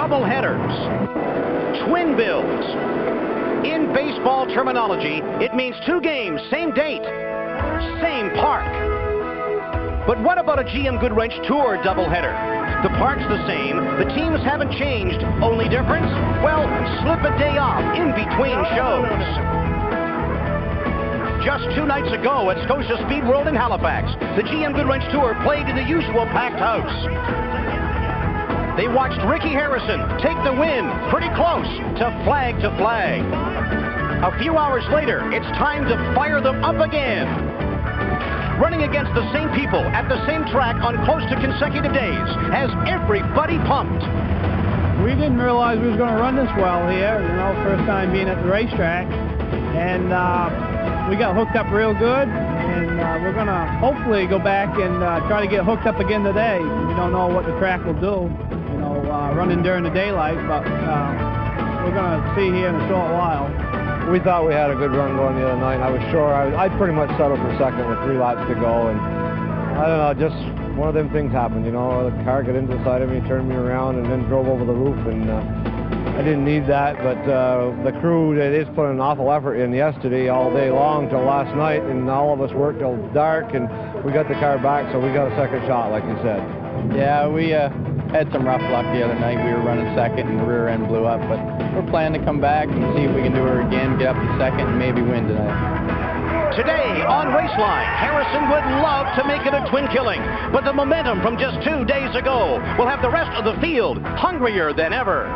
double headers, twin bills. In baseball terminology, it means 2 games, same date, same park. But what about a GM Goodwrench Tour doubleheader? The park's the same, the teams haven't changed. Only difference? Well, slip a day off in between shows. Just 2 nights ago at Scotia Speedworld in Halifax, the GM Goodwrench Tour played in the usual packed house. They watched Ricky Harrison take the win pretty close to flag to flag. A few hours later, it's time to fire them up again. Running against the same people at the same track on close to consecutive days has everybody pumped. We didn't realize we was going to run this well here, you know, first time being at the racetrack. And we got hooked up real good, and we're going to hopefully go back and try to get hooked up again today. We don't know what the track will do, you know, running during the daylight, but we're going to see here in a short while. We thought we had a good run going the other night. I was sure I'd pretty much settled for second with 3 laps to go, and I don't know, just one of them things happened, you know. The car got into the side of me, turned me around, and then drove over the roof, and I didn't need that, but the crew, it is putting an awful effort in yesterday all day long till last night, and all of us worked till dark, and we got the car back, so we got a second shot, like you said. Yeah, we had some rough luck the other night. We were running second and the rear end blew up, but we're planning to come back and see if we can do it again, get up to second, and maybe win tonight. Today on Raceline, Harrison would love to make it a twin killing, but the momentum from just 2 days ago will have the rest of the field hungrier than ever.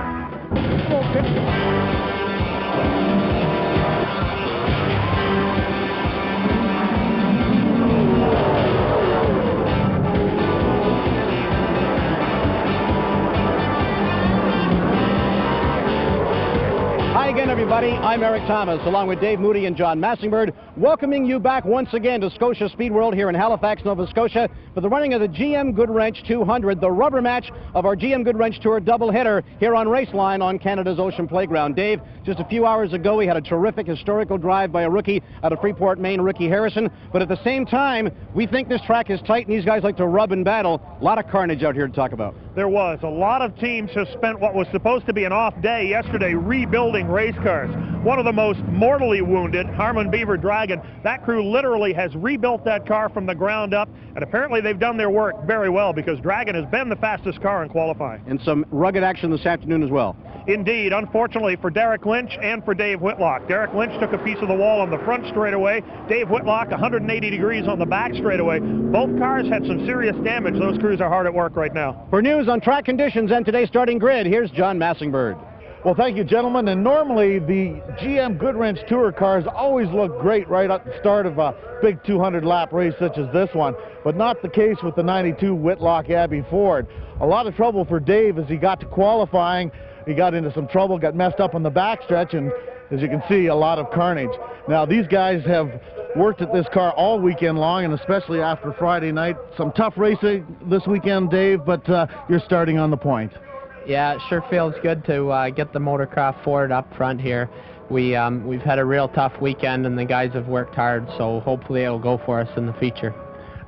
Hi again, everybody. I'm Eric Thomas, along with Dave Moody and John Massingbird, welcoming you back once again to Scotia Speedworld here in Halifax, Nova Scotia, for the running of the GM Goodwrench 200, the rubber match of our GM Goodwrench Tour doubleheader here on Raceline on Canada's Ocean Playground. Dave, just a few hours ago, we had a terrific historical drive by a rookie out of Freeport, Maine, Ricky Harrison. But at the same time, we think this track is tight, and these guys like to rub and battle. A lot of carnage out here to talk about. There was. A lot of teams have spent what was supposed to be an off day yesterday rebuilding race cars. One of the most mortally wounded, Harmon Beaver Dragon, that crew literally has rebuilt that car from the ground up, and apparently they've done their work very well, because Dragon has been the fastest car in qualifying. And some rugged action this afternoon as well. Indeed, unfortunately for Derek Lynch and for Dave Whitlock. Derek Lynch took a piece of the wall on the front straightaway. Dave Whitlock 180 degrees on the back straightaway. Both cars had some serious damage. Those crews are hard at work right now. For news on track conditions and today's starting grid, here's John Massingbird. Well, thank you, gentlemen. And normally the GM Goodwrench Tour cars always look great right at the start of a big 200-lap race such as this one, but not the case with the 92 Whitlock Abbey Ford. A lot of trouble for Dave as he got to qualifying. He got into some trouble, got messed up on the backstretch, and as you can see, a lot of carnage. Now, these guys have worked at this car all weekend long, and especially after Friday night. Some tough racing this weekend, Dave, but you're starting on the point. Yeah, it sure feels good to get the Motorcraft Ford up front here. We've had a real tough weekend, and the guys have worked hard, so hopefully it'll go for us in the feature.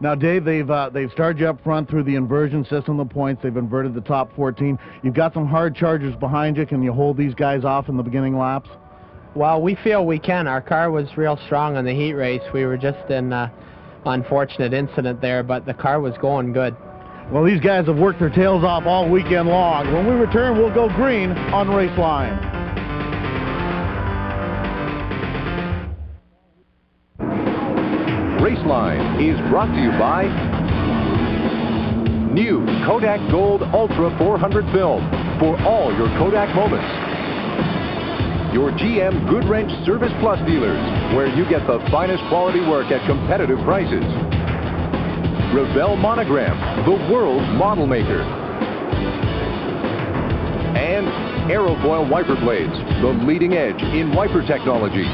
Now, Dave, they've started you up front through the inversion system, the points. They've inverted the top 14. You've got some hard chargers behind you. Can you hold these guys off in the beginning laps? Well, we feel we can. Our car was real strong on the heat race. We were just in an unfortunate incident there, but the car was going good. Well, these guys have worked their tails off all weekend long. When we return, we'll go green on Raceline. Raceline is brought to you by new Kodak Gold Ultra 400 film for all your Kodak moments. Your GM Goodwrench Service Plus dealers, where you get the finest quality work at competitive prices. Revell Monogram, the world's model maker. And Aerofoil wiper blades, the leading edge in wiper technology.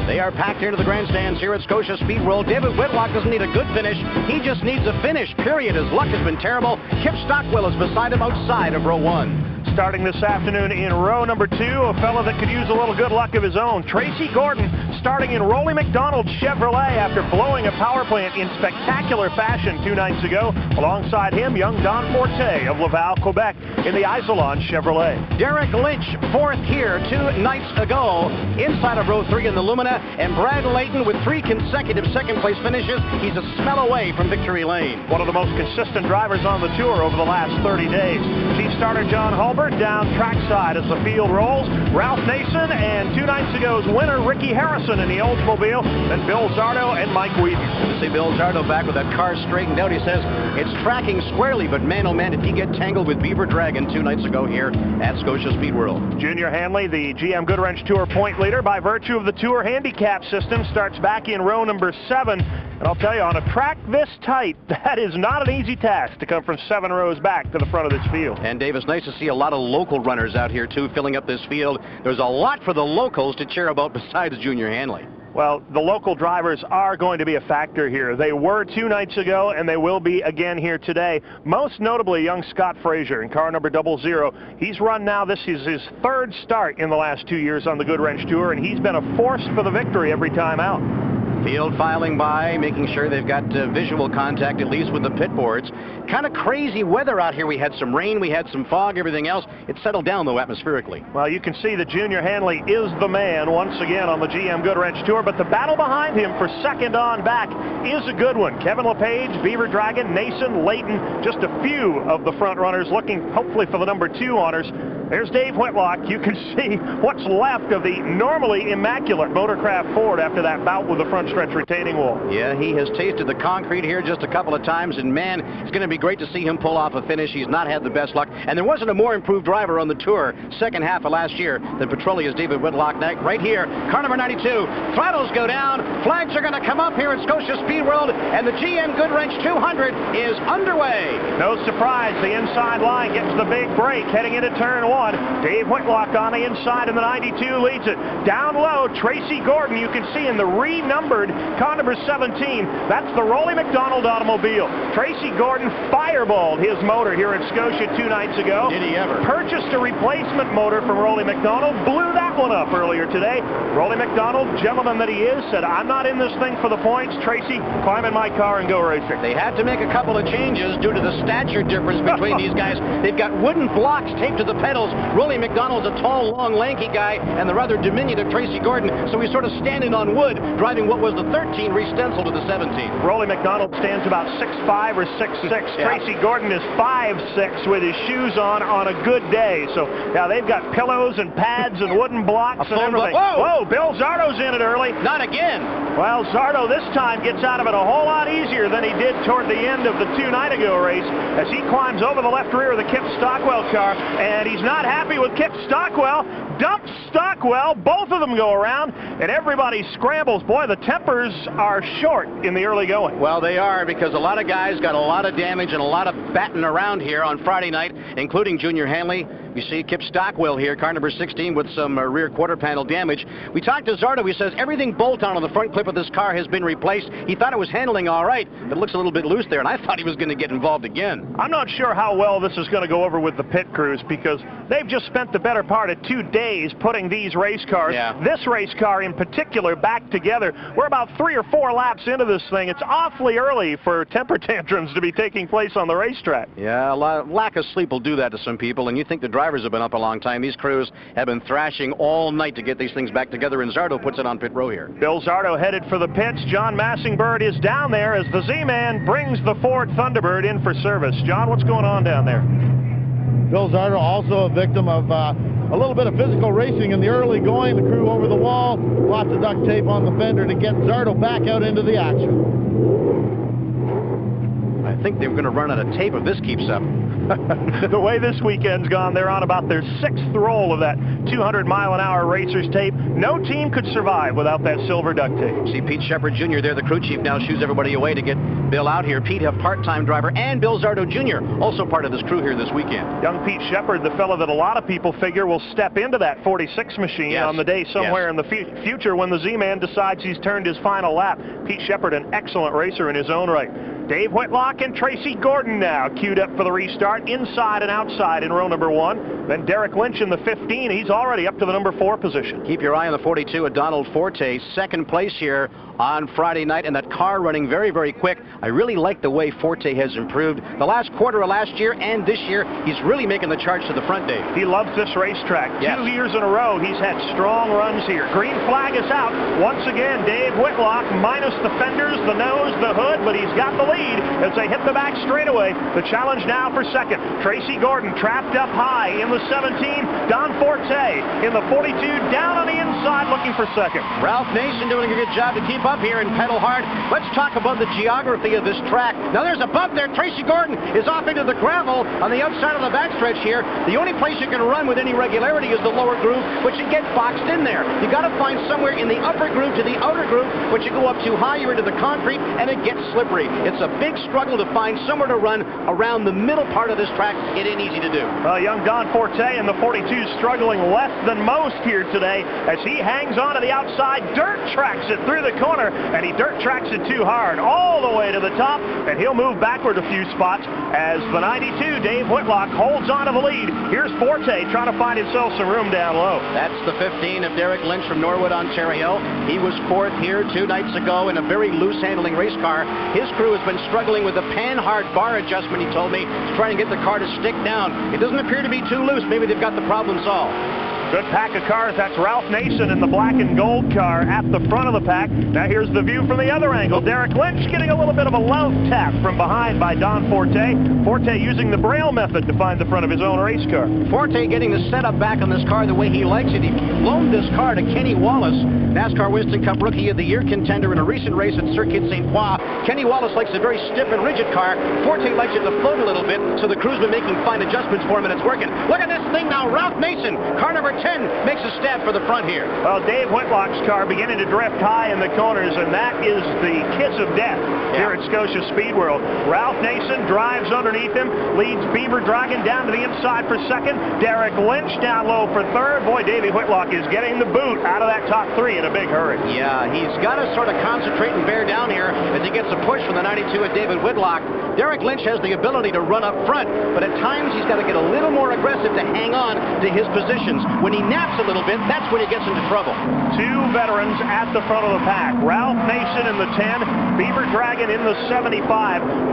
They are packed here to the grandstands here at Scotia Speedworld. David Whitlock doesn't need a good finish. He just needs a finish, period. His luck has been terrible. Kip Stockwell is beside him outside of row 1. Starting this afternoon in row number 2, a fella that could use a little good luck of his own. Tracy Gordon starting in Rollie McDonald Chevrolet after blowing a power plant in spectacular fashion 2 nights ago. Alongside him, young Don Forte of Laval, Quebec in the Isolon Chevrolet. Derek Lynch, 4th here 2 nights ago, inside of row 3 in the Lumina, and Brad Layton with 3 consecutive second-place finishes. He's a smell away from victory lane. One of the most consistent drivers on the tour over the last 30 days. Chief starter John Hulbert down trackside as the field rolls. Ralph Nason and 2 nights ago's winner Ricky Harrison in the Oldsmobile. Then Bill Zardo and Mike Wheaton. To see Bill Zardo back with that car straightened out. He says it's tracking squarely, but man, oh man, did he get tangled with Beaver Dragon 2 nights ago here at Scotia Speedworld. Junior Hanley, the GM Goodwrench Tour point leader by virtue of the Tour handicap system, starts back in row number 7. And I'll tell you, on a track this tight, that is not an easy task to come from 7 rows back to the front of this field. And Dave, it's nice to see a lot of local runners out here too, filling up this field. There's a lot for the locals to cheer about besides Junior Hanley. Well, the local drivers are going to be a factor here. They were 2 nights ago, and they will be again here today. Most notably, young Scott Frazier in car number 00. He's run now, this is his 3rd start in the last 2 years on the Goodwrench Tour, and he's been a force for the victory every time out. Field filing by, making sure they've got visual contact, at least with the pit boards. Kind of crazy weather out here. We had some rain, we had some fog, everything else. It settled down, though, atmospherically. Well, you can see that Junior Hanley is the man once again on the GM Goodwrench Tour, but the battle behind him for second on back is a good one. Kevin LePage, Beaver Dragon, Nason, Layton, just a few of the front runners looking hopefully for the number 2 honors. There's Dave Whitlock. You can see what's left of the normally immaculate Motorcraft Ford after that bout with the front stretch retaining wall. Yeah, he has tasted the concrete here just a couple of times, and man, it's going to be great to see him pull off a finish. He's not had the best luck, and there wasn't a more improved driver on the tour second half of last year than Petrolia's David Whitlock. Right here, car number 92, throttles go down, flags are going to come up here at Scotia Speedworld, and the GM Goodwrench 200 is underway. No surprise, the inside line gets the big break heading into turn 1. Dave Whitlock on the inside, and the 92 leads it. Down low, Tracy Gordon, you can see in the renumbered car number 17. That's the Rollie McDonald automobile. Tracy Gordon fireballed his motor here at Scotia 2 nights ago. Did he ever? Purchased a replacement motor from Rollie McDonald, blew that one up earlier today. Rollie McDonald, gentleman that he is, said, I'm not in this thing for the points. Tracy, climb in my car and go racing. They had to make a couple of changes due to the stature difference between these guys. They've got wooden blocks taped to the pedals. Rollie McDonald's a tall, long, lanky guy, and the rather diminutive Tracy Gordon, so he's sort of standing on wood, driving what was the 13 re-stenciled to the 17. Rollie McDonald stands about 6'5" or 6'6". Yeah. Tracy Gordon is 5'6" with his shoes on a good day. So, yeah, they've got pillows and pads and wooden blocks and everything. Whoa, Bill Zardo's in it early. Not again. Well, Zardo this time gets out of it a whole lot easier than he did toward the end of the 2 night ago race as he climbs over the left rear of the Kip Stockwell car, and he's not happy with Kip Stockwell. Dumps Stockwell, both of them go around, and everybody scrambles. Boy, the tempers are short in the early going. Well, they are, because a lot of guys got a lot of damage and a lot of batting around here on Friday night, including Junior Hanley. You see Kip Stockwell here, car number 16, with some rear quarter panel damage. We talked to Zardo. He says everything bolt-on the front clip of this car has been replaced. He thought it was handling all right, but it looks a little bit loose there, and I thought he was going to get involved again. I'm not sure how well this is going to go over with the pit crews, because they've just spent the better part of 2 days putting these race cars, this race car in particular, back together. We're about 3 or 4 laps into this thing. It's awfully early for temper tantrums to be taking place on the racetrack. Yeah, lack of sleep will do that to some people, and you think the drivers have been up a long time. These crews have been thrashing all night to get these things back together, and Zardo puts it on pit row here. Bill Zardo headed for the pits. John Massingbird is down there as the Z-Man brings the Ford Thunderbird in for service. John, what's going on down there? Bill Zardo also a victim of a little bit of physical racing in the early going. The crew over the wall, lots of duct tape on the fender to get Zardo back out into the action. I think they're going to run out of tape if this keeps up. The way this weekend's gone, they're on about their 6th roll of that 200-mile-an-hour racer's tape. No team could survive without that silver duct tape. See Pete Shepard Jr. there, the crew chief, now shoos everybody away to get Bill out here. Pete, a part-time driver, and Bill Zardo Jr., also part of this crew here this weekend. Young Pete Shepard, the fellow that a lot of people figure will step into that 46 machine on the day somewhere in the future when the Z-Man decides he's turned his final lap. Pete Shepard, an excellent racer in his own right. Dave Whitlock and Tracy Gordon now queued up for the restart, inside and outside in row number 1. Then Derek Lynch in the 15. He's already up to the number 4 position. Keep your eye on the 42 of Donald Forte, second place here on Friday night, and that car running very, very quick. I really like the way Forte has improved. The last quarter of last year and this year, he's really making the charge to the front, Dave. He loves this racetrack. Yes. 2 years in a row, he's had strong runs here. Green flag is out. Once again, Dave Whitlock, minus the fenders, the nose, the hood, but he's got the lead as they hit the back straightaway. The challenge now for second. Tracy Gordon trapped up high in the 17. Don Forte in the 42, down on the inside looking for second. Ralph Nason doing a good job to keep up here and pedal hard. Let's talk about the geography of this track. Now there's a bump there. Tracy Gordon is off into the gravel on the outside of the backstretch here. The only place you can run with any regularity is the lower groove, but you get boxed in there. You got to find somewhere in the upper groove to the outer groove, but you go up too high, you're into the concrete, and it gets slippery. It's a big struggle to find somewhere to run around the middle part of this track. It ain't easy to do. Young Don Forte in the 42 struggling less than most here today as he hangs on to the outside, dirt tracks it through the corner, and he dirt tracks it too hard all the way to the top, and he'll move backward a few spots as the 92, Dave Whitlock, holds on to the lead. Here's Forte trying to find himself some room down low. That's the 15 of Derek Lynch from Norwood, Ontario. He was 4th here 2 nights ago in a very loose handling race car. His crew has been struggling with the pan-hard bar adjustment, he told me, to try and get the car to stick down. It doesn't appear to be too loose. Maybe they've got the problem solved. Good pack of cars. That's Ralph Nason in the black and gold car at the front of the pack. Now here's the view from the other angle. Derek Lynch getting a little bit of a love tap from behind by Don Forte. Forte using the Braille method to find the front of his own race car. Forte getting the setup back on this car the way he likes it. He loaned this car to Kenny Wallace, NASCAR Winston Cup Rookie of the Year contender in a recent race at Circuit St. Croix. Kenny Wallace likes a very stiff and rigid car. Forte likes it to float a little bit, so the crew's been making fine adjustments for him, and it's working. Look at this thing now. Ralph Nason, car number 10, makes a stab for the front here. Well, Dave Whitlock's car beginning to drift high in the corners, and that is the kiss of death here at Scotia Speedworld. Ralph Nason drives underneath him, leads Beaver Dragon down to the inside for second. Derek Lynch down low for third. Boy, Davey Whitlock is getting the boot out of that top 3 in a big hurry. Yeah, he's got to sort of concentrate and bear down here as he gets a push from the 92 at David Whitlock. Derek Lynch has the ability to run up front, but at times he's got to get a little more aggressive to hang on to his positions. When he naps a little bit, that's when he gets into trouble. 2 veterans at the front of the pack. Ralph Nason in the 10, Beaver Dragon in the 75.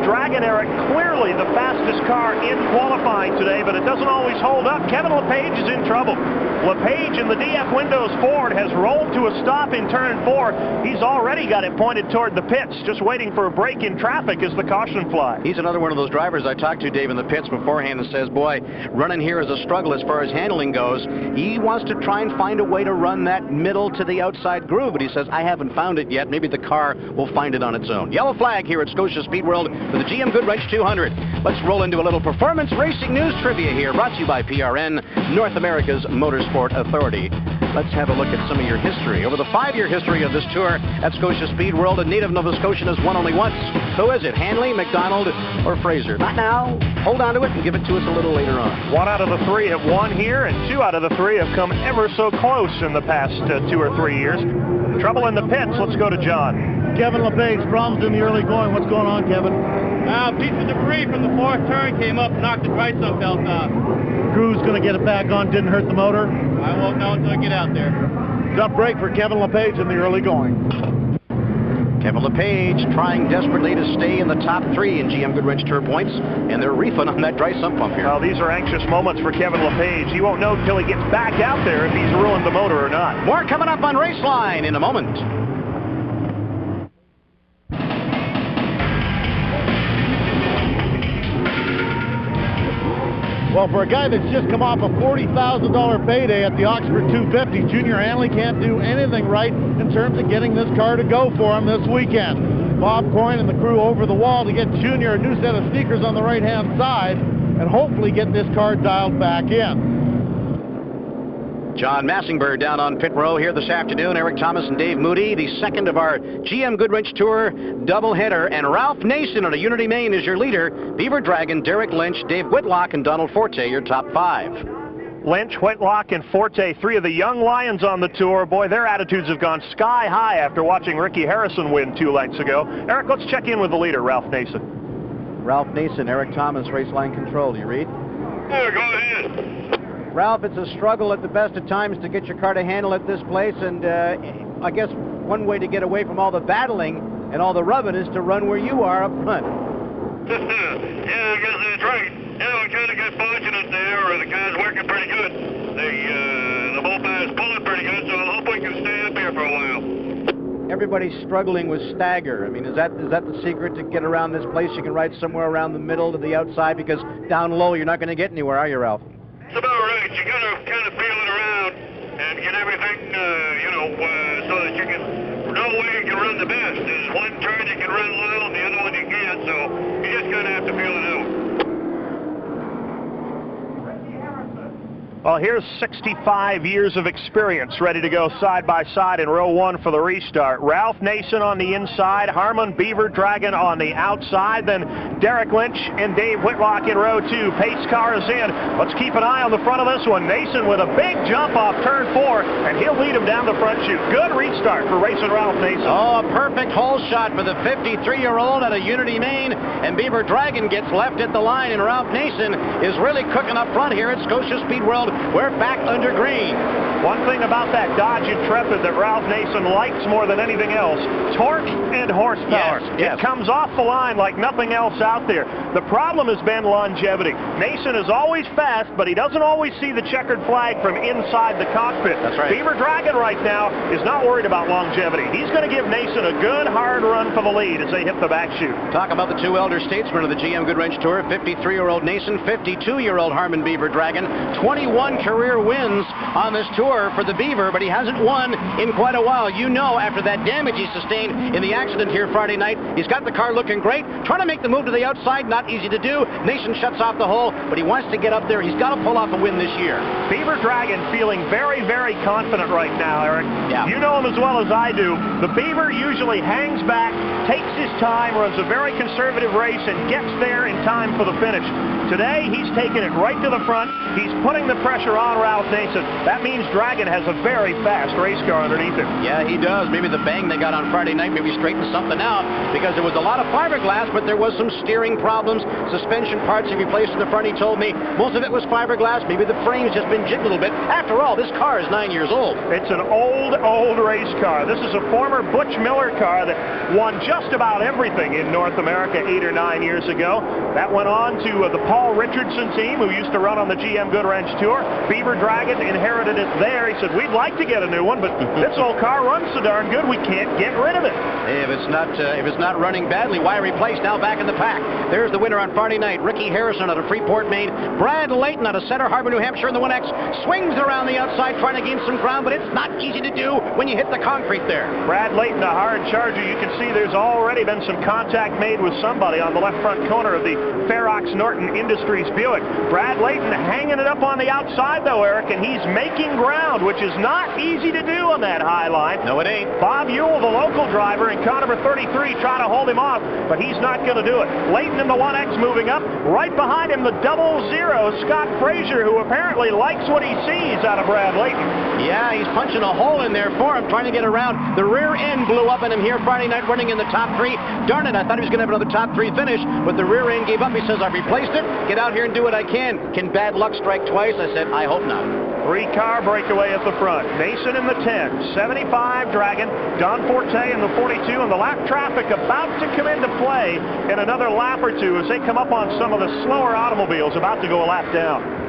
Dragon, Eric, clearly the fastest car in qualifying today, but it doesn't always hold up. Kevin LePage is in trouble. LePage in the DF Windows Ford has rolled to a stop in turn 4. He's already got it pointed toward the pits, just waiting for a break in traffic as the caution flies. He's another one of those drivers I talked to, Dave, in the pits beforehand, and says, boy, running here is a struggle as far as handling goes. He wants to try and find a way to run that middle to the outside groove, but he says, I haven't found it yet. Maybe the car will find it on its own. Yellow flag here at Scotia Speedworld for the GM Goodwrench 200. Let's roll into a little performance racing news trivia here, brought to you by PRN, North America's Motorsport Authority. Let's have a look at some of your history. Over the 5-year history of this tour at Scotia Speedworld, a native Nova Scotian has won only once. Who is it? Hanley, McDonald, or Fraser? Not now. Hold on to it and give it to us a little later on. 1 out of the 3 have won here, and 2 out of the 3 have come ever so close in the past 2 or 3 years. Trouble in the pits. Let's go to John. Kevin LePage, problems in the early going. What's going on, Kevin? A piece of debris from the 4th turn came up and knocked the dry sump belt off. Crew's going to get it back on. Didn't hurt the motor. I won't know until I get out there. Tough break for Kevin LePage in the early going. Kevin LePage trying desperately to stay in the top 3 in GM Goodwrench Tour points, and they're refund on that dry sump pump here. Well, these are anxious moments for Kevin LePage. He won't know until he gets back out there if he's ruined the motor or not. More coming up on Raceline in a moment. Well, for a guy that's just come off a $40,000 payday at the Oxford 250, Junior Hanley can't do anything right in terms of getting this car to go for him this weekend. Bob Coyne and the crew over the wall to get Junior a new set of sneakers on the right-hand side and hopefully get this car dialed back in. John Massingberg down on pit row here this afternoon. Eric Thomas and Dave Moody, the second of our GM Goodwrench Tour doubleheader. And Ralph Nason out of Unity, Maine is your leader. Beaver Dragon, Derek Lynch, Dave Whitlock, and Donald Forte, your top 5. Lynch, Whitlock, and Forte, 3 of the young lions on the tour. Boy, their attitudes have gone sky high after watching Ricky Harrison win 2 lengths ago. Eric, let's check in with the leader, Ralph Nason. Ralph Nason, Eric Thomas, Raceline Control. Do you read? Yeah, go ahead. Ralph, it's a struggle at the best of times to get your car to handle at this place, and I guess one way to get away from all the battling and all the rubbing is to run where you are up front. Yeah, I guess that's right. Yeah, we kind of got fortunate there, or the car's working pretty good. The moped is pulling pretty good, so I hope we can stay up here for a while. Everybody's struggling with stagger. I mean, is that the secret to get around this place? You can ride somewhere around the middle to the outside, because down low you're not going to get anywhere, are you, Ralph? It's about right. You got to kind of feel it around and get everything, so that you can know where you can run the best. There's one turn you can run low, and the other one you can't, so you just kind of have to feel it out. Well, here's 65 years of experience ready to go side by side in row one for the restart. Ralph Nason on the inside, Harmon Beaver Dragon on the outside, then Derek Lynch and Dave Whitlock in row two. Pace cars in. Let's keep an eye on the front of this one. Nason with a big jump off turn 4, and he'll lead him down the front chute. Good restart for racing Ralph Nason. Oh, a perfect hole shot for the 53-year-old out of Unity, Maine, and Beaver Dragon gets left at the line, and Ralph Nason is really cooking up front here at Scotia Speedworld. We're back under green. One thing about that Dodge Intrepid that Ralph Nason likes more than anything else, torque and horsepower. Yes. It comes off the line like nothing else out there. The problem has been longevity. Nason is always fast, but he doesn't always see the checkered flag from inside the cockpit. That's right. Beaver Dragon right now is not worried about longevity. He's going to give Nason a good hard run for the lead as they hit the back chute. Talk about the two elder statesmen of the GM Goodwrench Tour, 53-year-old Nason, 52-year-old Harmon Beaver Dragon. 21 career wins on this tour for the Beaver, but he hasn't won in quite a while. You know, after that damage he sustained in the accident here Friday night, he's got the car looking great, trying to make the move to the outside, not easy to do. Nason shuts off the hole, but he wants to get up there. He's got to pull off a win this year. Beaver Dragon feeling very, very confident right now, Eric. Yeah. You know him as well as I do. The Beaver usually hangs back, takes his time, runs a very conservative race, and gets there in time for the finish. Today, he's taking it right to the front. He's putting the pressure on Ralph Nason. That means Dragon has a very fast race car underneath him. Yeah, he does. Maybe the bang they got on Friday night maybe straightened something out, because there was a lot of fiberglass, but there was some steering problems. Suspension parts he replaced in the front, he told me. Most of it was fiberglass. Maybe the frame's just been jigged a little bit. After all, this car is 9 years old. It's an old race car. This is a former Butch Miller car that won just about everything in North America 8 or 9 years ago. That went on to the Paul Richardson team, who used to run on the GM Goodwrench Tour. Beaver Dragon inherited it there. He said, we'd like to get a new one, but this old car runs so darn good, we can't get rid of it. Hey, if it's not running badly, why replace? Now back in the pack. There's the winner on Friday night, Ricky Harrison out of Freeport, Maine. Brad Layton out of Center Harbor, New Hampshire in the 1X. Swings around the outside trying to gain some ground, but it's not easy to do when you hit the concrete there. Brad Layton, a hard charger. You can see there's already been some contact made with somebody on the left front corner of the Ferox Norton Industries Buick. Brad Layton hanging it up on the outside though, Eric, and he's making ground, which is not easy to do on that high line. No, it ain't. Bob Ewell, the local driver, in car number 33, trying to hold him off, but he's not going to do it. Layton in the 1X moving up. Right behind him, the 00, Scott Frazier, who apparently likes what he sees out of Brad Layton. Yeah, he's punching a hole in there for him, trying to get around. The rear end blew up in him here Friday night, running in the top 3. Darn it, I thought he was going to have another top 3 finish, but the rear end gave up. He says, I've replaced it. Get out here and do what I can. Can bad luck strike twice? I said, I hope not. 3-car breakaway at the front. Nason in the 10, 75 Dragon, Don Forte in the 42, and the lap traffic about to come into play in another lap or two as they come up on some of the slower automobiles about to go a lap down.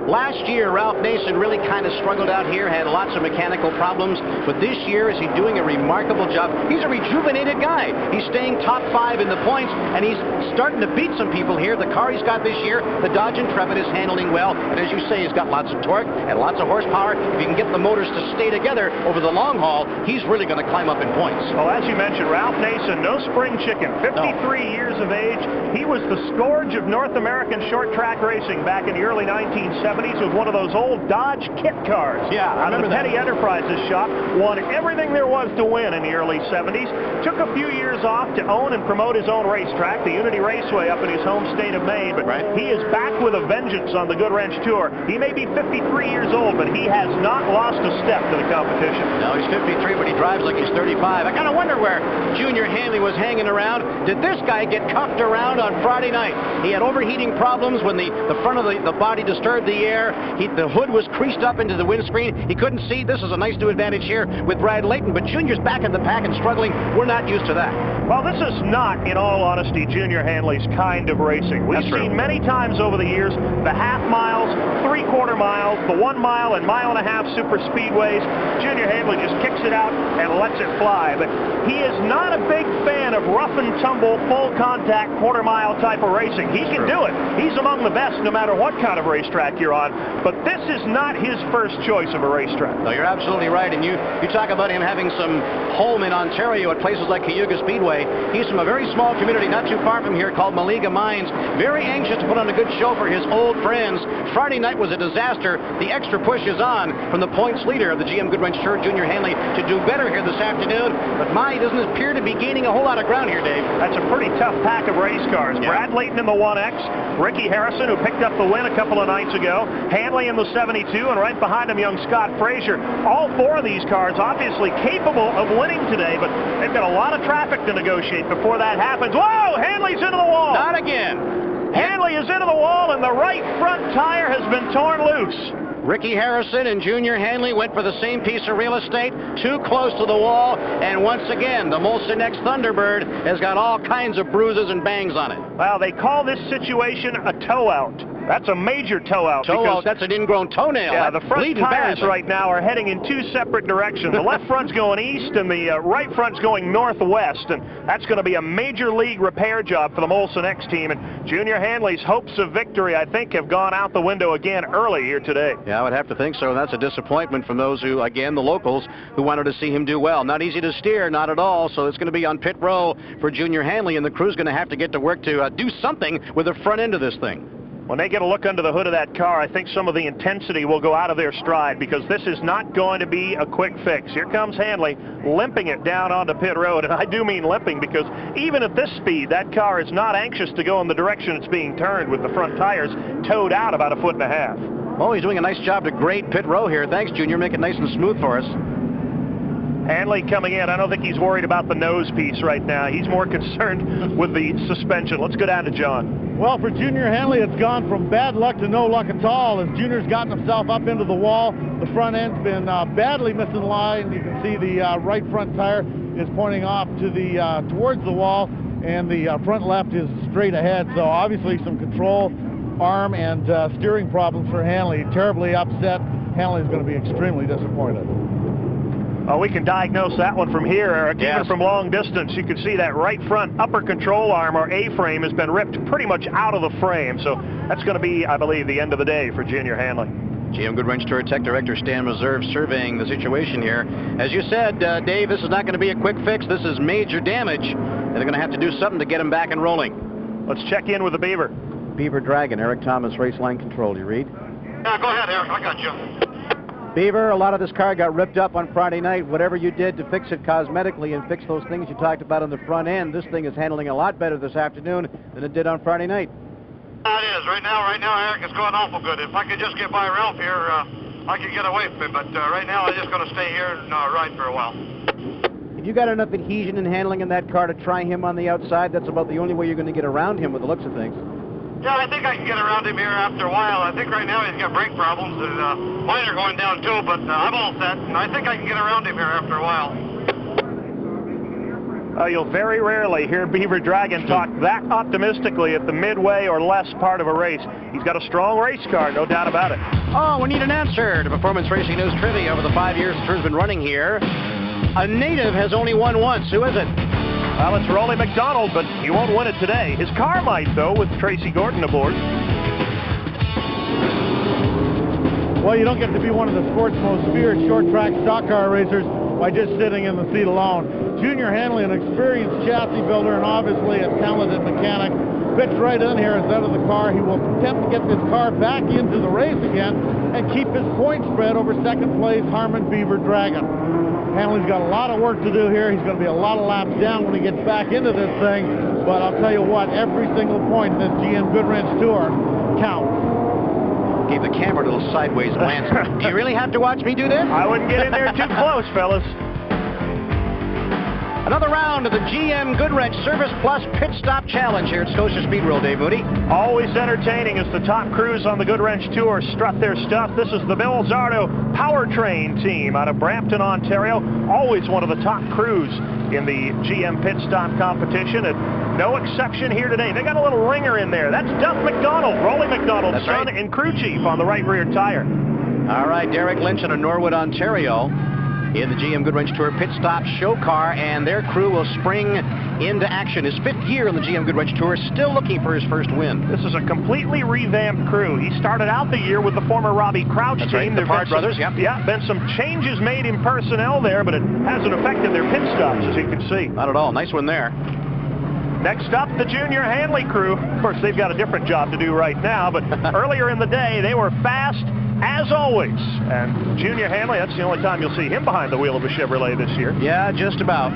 Last year, Ralph Nason really kind of struggled out here, had lots of mechanical problems, but this year is he doing a remarkable job. He's a rejuvenated guy. He's staying top 5 in the points, and he's starting to beat some people here. The car he's got this year, the Dodge Intrepid, is handling well, and as you say, he's got lots of torque and lots of horsepower. If you can get the motors to stay together over the long haul, he's really going to climb up in points. Well, as you mentioned, Ralph Nason, no spring chicken, 53 years of age. He was the scourge of North American short track racing back in the early 1970s. With one of those old Dodge kit cars. Yeah, I remember that. Petty Enterprises shop. Won everything there was to win in the early 70s. Took a few years off to own and promote his own racetrack, the Unity Raceway up in his home state of Maine, but he is back with a vengeance on the Goodwrench Tour. He may be 53 years old, but he has not lost a step to the competition. No, he's 53, but he drives like he's 35. I kind of wonder where Junior Hanley was hanging around. Did this guy get cuffed around on Friday night? He had overheating problems when the front of the body disturbed the air. The hood was creased up into the windscreen. He couldn't see. This is a nice new advantage here with Brad Layton, but Junior's back in the pack and struggling. We're not used to that. Well, this is not, in all honesty, Junior Hanley's kind of racing. We've seen many times over the years the half miles, 3/4 miles, the 1 mile and mile and a half super speedways. Junior Hanley just kicks it out and lets it fly. But he is not a big fan of rough and tumble, full contact, quarter-mile type of racing. He can do it. He's among the best no matter what kind of racetrack you're on. But this is not his first choice of a racetrack. No, you're absolutely right. And you talk about him having some home in Ontario at places like Cayuga Speedway. He's from a very small community not too far from here called Maliga Mines. Very anxious to put on a good show for his old friends. Friday night was a disaster. The extra push is on from the points leader of the GM Goodwrench Tour, Junior Hanley, to do better here this afternoon. But he doesn't appear to be gaining a whole lot of ground here, Dave. That's a pretty tough pack of race cars. Yeah. Brad Layton in the 1X, Ricky Harrison, who picked up the win a couple of nights ago, Hanley in the 72, and right behind him, young Scott Frazier. All four of these cars obviously capable of winning today, but they've got a lot of traffic to negotiate before that happens. Whoa! Hanley's into the wall! Not again! Hanley is into the wall, and the right front tire has been torn loose. Ricky Harrison and Junior Hanley went for the same piece of real estate, too close to the wall, and once again, the Molson X Thunderbird has got all kinds of bruises and bangs on it. Well, they call this situation a toe out. That's a major toe out. Toe out, that's an ingrown toenail. Yeah, the front tires right now are heading in two separate directions. The left front's going east and the right front's going northwest, and that's going to be a major league repair job for the Molson X team. And Junior Hanley's hopes of victory, I think, have gone out the window again early here today. Yeah, I would have to think so. That's a disappointment from those who, again, the locals, who wanted to see him do well. Not easy to steer, not at all, so it's going to be on pit row for Junior Hanley, and the crew's going to have to get to work to do something with the front end of this thing. When they get a look under the hood of that car, I think some of the intensity will go out of their stride, because this is not going to be a quick fix. Here comes Hanley limping it down onto pit road, and I do mean limping, because even at this speed, that car is not anxious to go in the direction it's being turned, with the front tires towed out about 1.5 feet. Oh, he's doing a nice job to grade pit row here. Thanks, Junior. Make it nice and smooth for us. Hanley coming in. I don't think he's worried about the nose piece right now. He's more concerned with the suspension. Let's go down to John. Well, for Junior Hanley, it's gone from bad luck to no luck at all, as Junior's gotten himself up into the wall. The front end's been badly missing line. You can see the right front tire is pointing off to the towards the wall, and the front left is straight ahead. So obviously some control, arm, and steering problems for Hanley. Terribly upset. Hanley's going to be extremely disappointed. Oh, we can diagnose that one from here, Eric. Yes. Even from long distance, you can see that right front upper control arm, or A-frame, has been ripped pretty much out of the frame. So that's going to be, I believe, the end of the day for Junior Hanley. GM Goodwrench Tour Tech Director Stan Meserve surveying the situation here. As you said, Dave, this is not going to be a quick fix. This is major damage, and they're going to have to do something to get him back and rolling. Let's check in with the Beaver. Beaver Dragon, Eric Thomas, Raceline Control. You read? Yeah, go ahead, Eric. I got you. Beaver, a lot of this car got ripped up on Friday night. Whatever you did to fix it cosmetically and fix those things you talked about on the front end, this thing is handling a lot better this afternoon than it did on Friday night. It is. Right now, Eric, it's going awful good. If I could just get by Ralph here, I could get away from him. But right now, I'm just going to stay here and ride for a while. If you got enough adhesion and handling in that car to try him on the outside, that's about the only way you're going to get around him with the looks of things. Yeah, I think I can get around him here after a while. I think right now he's got brake problems, and mine are going down too, but I'm all set, and I think I can get around him here after a while. You'll very rarely hear Beaver Dragon talk that optimistically at the midway or less part of a race. He's got a strong race car, no doubt about it. Oh, we need an answer to Performance Racing News Trivia. Over the 5 years the tour's been running here, a native has only won once. Who is it? Well, it's Rollie McDonald, but he won't win it today. His car might, though, with Tracy Gordon aboard. Well, you don't get to be one of the sport's most feared short-track stock car racers by just sitting in the seat alone. Junior Hanley, an experienced chassis builder and obviously a talented mechanic, fits right in here, is out of the car. He will attempt to get this car back into the race again and keep his point spread over second place Harmon Beaver Dragon. Hanley's got a lot of work to do here. He's going to be a lot of laps down when he gets back into this thing. But I'll tell you what, every single point in this GM Goodwrench Tour counts. Gave the camera a little sideways glance. Do you really have to watch me do this? I wouldn't get in there too close, fellas. Another round of the GM Goodwrench Service Plus Pit Stop Challenge here at Scotia Speedworld, Dave Moody. Always entertaining as the top crews on the Goodwrench Tour strut their stuff. This is the Bill Zardo Powertrain team out of Brampton, Ontario. Always one of the top crews in the GM Pit Stop competition, and no exception here today. They got a little ringer in there. That's Duff McDonald, Rolly McDonald's son and crew chief on the right rear tire. All right, Derek Lynch out of Norwood, Ontario, in the GM Goodwrench Tour Pit Stop show car, and their crew will spring into action. His 5th year on the GM Goodwrench Tour, still looking for his first win. This is a completely revamped crew. He started out the year with the former Robbie Crouch team. Right, the Pard brothers, Yeah, been some changes made in personnel there, but it hasn't affected their pit stops, as you can see. Not at all. Nice one there. Next up, the Junior Hanley crew. Of course, they've got a different job to do right now, but earlier in the day, they were fast as always. And Junior Hanley, that's the only time you'll see him behind the wheel of a Chevrolet this year. Yeah, just about.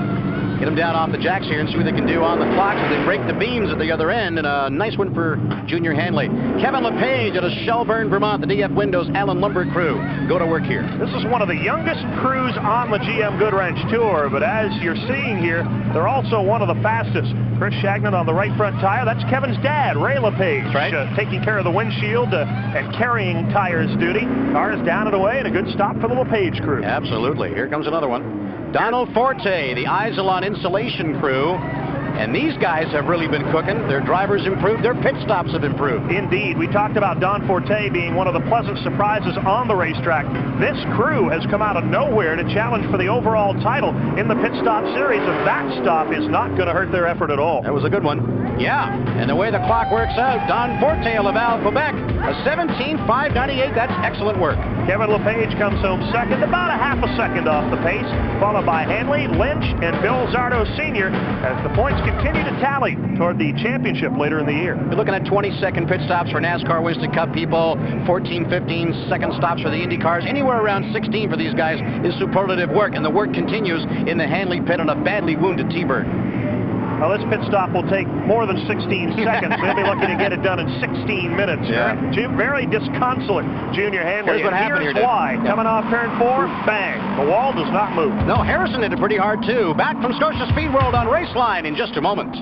Get them down off the jacks here and see what they can do on the clocks as they break the beams at the other end. And a nice one for Junior Hanley. Kevin LePage out of Shelburne, Vermont, the DF Windows Allen Lumber crew. Go to work here. This is one of the youngest crews on the GM Goodwrench Tour, but as you're seeing here, they're also one of the fastest. Chris Shagnon on the right front tire. That's Kevin's dad, Ray LePage, taking care of the windshield and carrying tires duty. Cars down and away, and a good stop for the LePage crew. Absolutely. Here comes another one. Donald Forte, the Isolon Insulation crew. And these guys have really been cooking. Their drivers improved. Their pit stops have improved. Indeed. We talked about Don Forte being one of the pleasant surprises on the racetrack. This crew has come out of nowhere to challenge for the overall title in the pit stop series, and that stop is not going to hurt their effort at all. That was a good one. Yeah, and the way the clock works out, Don Forte of Laval, Quebec, a 17.598. That's excellent work. Kevin LePage comes home second, about a half a second off the pace, followed by Hanley, Lynch, and Bill Zardo Sr. as the points continue to tally toward the championship later in the year. You're looking at 20-second pit stops for NASCAR Winston Cup people, 14, 15 second stops for the Indy cars. Anywhere around 16 for these guys is superlative work, and the work continues in the Hanley pit on a badly wounded T-Bird. Well, this pit stop will take more than 16 seconds. They'll be looking to get it done in 16 minutes. Yeah. Very disconsolate, Junior Hanley. Here's what happened here, Dave. Why. Yeah. Coming off turn 4, bang. The wall does not move. No, Harrison hit it pretty hard, too. Back from Scotia Speedworld on Raceline in just a moment.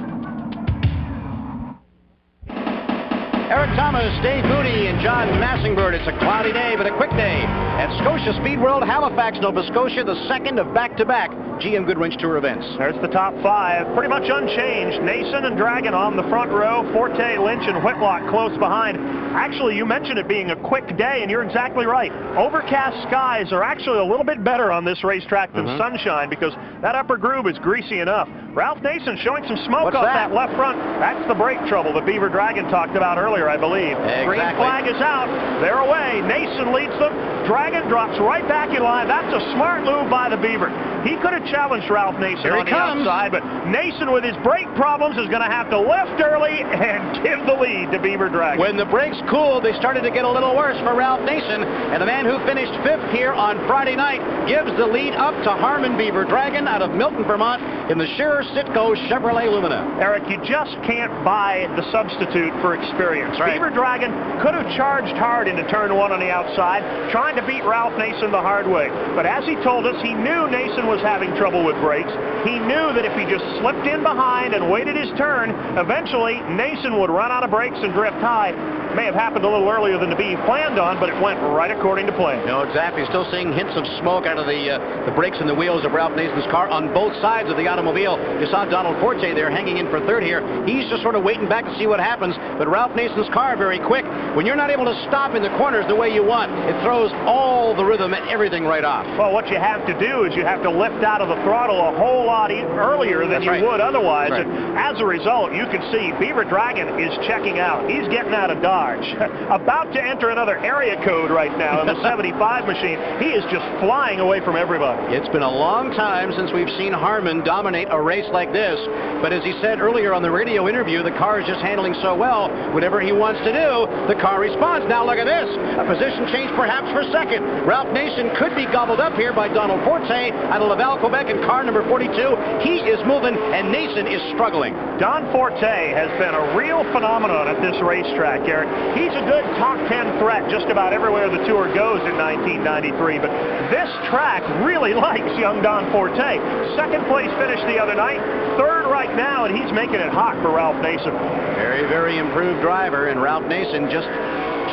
Eric Thomas, Dave Moody, and John Massingbird. It's a cloudy day, but a quick day at Scotia Speedworld, Halifax, Nova Scotia, the second of back-to-back GM Goodwrench Tour events. There's the top 5, pretty much unchanged. Nason and Dragon on the front row, Forte, Lynch, and Whitlock close behind. Actually, you mentioned it being a quick day, and you're exactly right. Overcast skies are actually a little bit better on this racetrack than sunshine, because that upper groove is greasy enough. Ralph Nason showing some smoke off that left front. That's the brake trouble that Beaver Dragon talked about earlier, I believe. Exactly. Green flag is out. They're away. Nason leads them. Dragon drops right back in line. That's a smart move by the Beaver. He could have challenged Ralph Nason on the outside, but Nason with his brake problems is going to have to lift early and give the lead to Beaver Dragon. When the brakes cooled, they started to get a little worse for Ralph Nason, and the man who finished 5th here on Friday night gives the lead up to Harmon Beaver Dragon out of Milton, Vermont in the Scherer Sitco Chevrolet Lumina. Eric, you just can't buy the substitute for experience. Right. Beaver Dragon could have charged hard into turn 1 on the outside, trying to beat Ralph Nason the hard way. But as he told us, he knew Nason was having trouble with brakes. He knew that if he just slipped in behind and waited his turn, eventually Nason would run out of brakes and drift high. May have happened a little earlier than to be planned on, but it went right according to plan. No, exactly. Still seeing hints of smoke out of the brakes and the wheels of Ralph Nason's car on both sides of the automobile. You saw Donald Forte there hanging in for 3rd here. He's just sort of waiting back to see what happens, but Ralph Nason's car very quick. When you're not able to stop in the corners the way you want, it throws all the rhythm and everything right off. Well, what you have to do is you have to lift out of the throttle a whole lot earlier than you would otherwise. Right. And as a result, you can see Beaver Dragon is checking out. He's getting out of Dodge. charge. About to enter another area code right now in the 75 machine. He is just flying away from everybody. It's been a long time since we've seen Harmon dominate a race like this, but as he said earlier on the radio interview, the car is just handling so well. Whatever he wants to do, the car responds. Now look at this. A position change perhaps for second. Ralph Nason could be gobbled up here by Donald Forte out of Laval, Quebec, in car number 42. He is moving, and Nason is struggling. Don Forte has been a real phenomenon at this racetrack, Eric. He's a good top 10 threat just about everywhere the Tour goes in 1993, but this track really likes young Don Forte. Second place finish the other night, third right now, and he's making it hot for Ralph Nason. Very, very improved driver, and Ralph Nason just